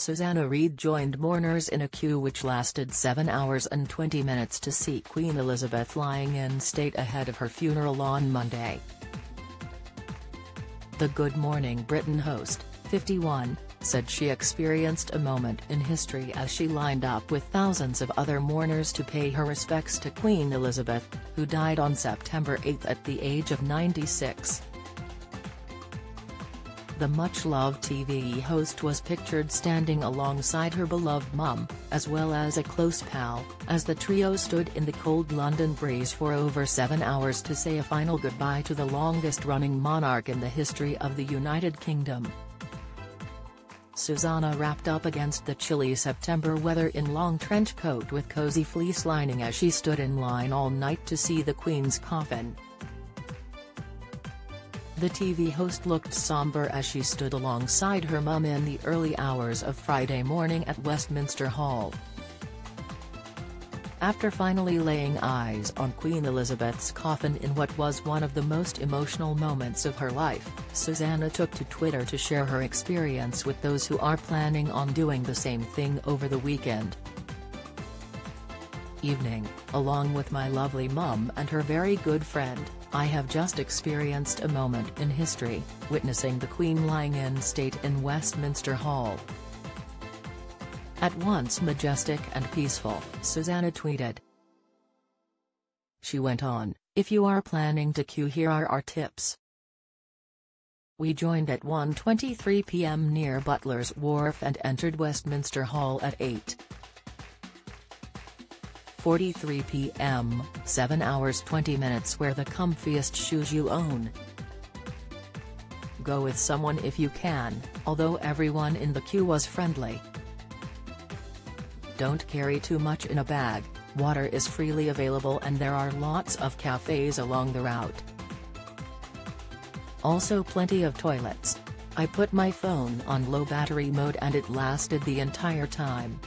Susanna Reid joined mourners in a queue which lasted 7 hours and 20 minutes to see Queen Elizabeth lying in state ahead of her funeral on Monday. The Good Morning Britain host, 51, said she experienced a moment in history as she lined up with thousands of other mourners to pay her respects to Queen Elizabeth, who died on September 8 at the age of 96. The much-loved TV host was pictured standing alongside her beloved mum, as well as a close pal, as the trio stood in the cold London breeze for over 7 hours to say a final goodbye to the longest-running monarch in the history of the United Kingdom. Susanna wrapped up against the chilly September weather in long trench coat with cozy fleece lining as she stood in line all night to see the Queen's coffin. The TV host looked somber as she stood alongside her mum in the early hours of Friday morning at Westminster Hall. After finally laying eyes on Queen Elizabeth's coffin in what was one of the most emotional moments of her life, Susanna took to Twitter to share her experience with those who are planning on doing the same thing over the weekend. Evening, along with my lovely mum and her very good friend, I have just experienced a moment in history, witnessing the Queen lying in state in Westminster Hall. At once majestic and peaceful, Susanna tweeted. She went on, "If you are planning to queue, here are our tips. We joined at 1:23 p.m. near Butler's Wharf and entered Westminster Hall at 8:43 p.m., 7 hours 20 minutes. Wear the comfiest shoes you own. Go with someone if you can, although everyone in the queue was friendly. Don't carry too much in a bag, water is freely available and there are lots of cafes along the route. Also plenty of toilets. I put my phone on low battery mode and it lasted the entire time."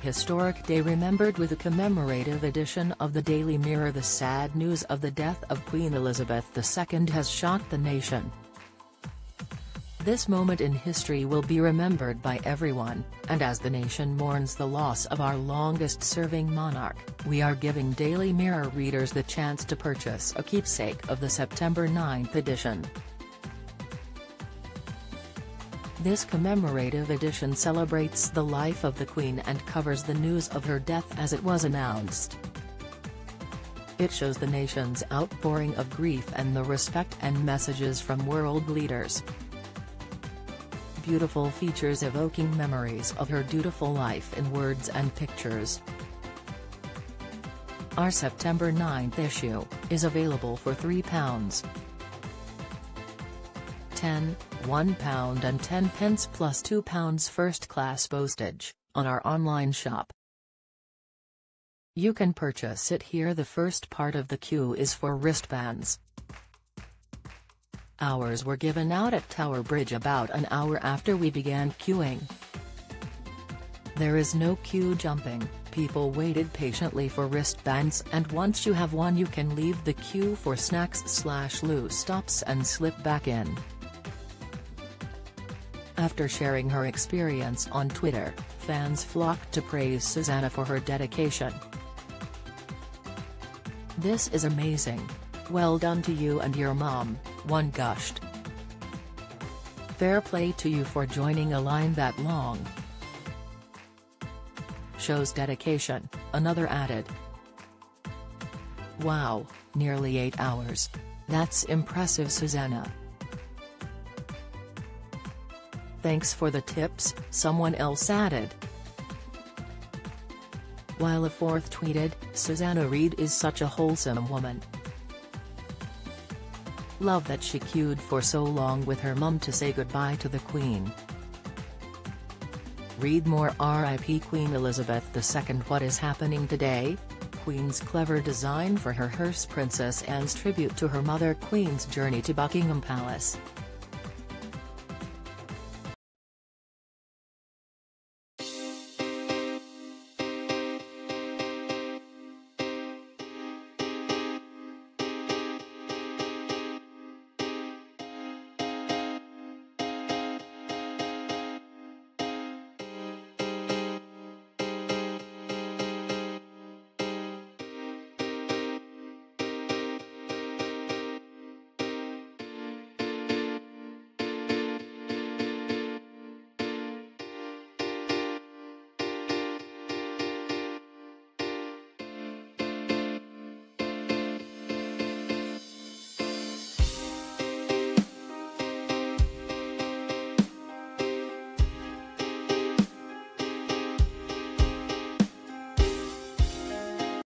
Historic day remembered with a commemorative edition of the Daily Mirror. The sad news of the death of Queen Elizabeth II has shocked the nation. This moment in history will be remembered by everyone, and as the nation mourns the loss of our longest-serving monarch, we are giving Daily Mirror readers the chance to purchase a keepsake of the September 9th edition. This commemorative edition celebrates the life of the Queen and covers the news of her death as it was announced. It shows the nation's outpouring of grief and the respect and messages from world leaders. Beautiful features evoking memories of her dutiful life in words and pictures. Our September 9th issue is available for £3.10, £1.10 plus £2 first-class postage, on our online shop. You can purchase it here. The first part of the queue is for wristbands. Ours were given out at Tower Bridge about an hour after we began queuing. There is no queue jumping, people waited patiently for wristbands, and once you have one you can leave the queue for snacks/loose stops and slip back in. After sharing her experience on Twitter, fans flocked to praise Susanna for her dedication. "This is amazing. Well done to you and your mom," one gushed. "Fair play to you for joining a line that long. Shows dedication," another added. "Wow, nearly 8 hours. That's impressive, Susanna." "Thanks for the tips," someone else added. While a fourth tweeted, "Susanna Reid is such a wholesome woman. Love that she queued for so long with her mum to say goodbye to the Queen." Read more. RIP Queen Elizabeth II. What is happening today? Queen's clever design for her hearse. Princess Anne's tribute to her mother. Queen's journey to Buckingham Palace.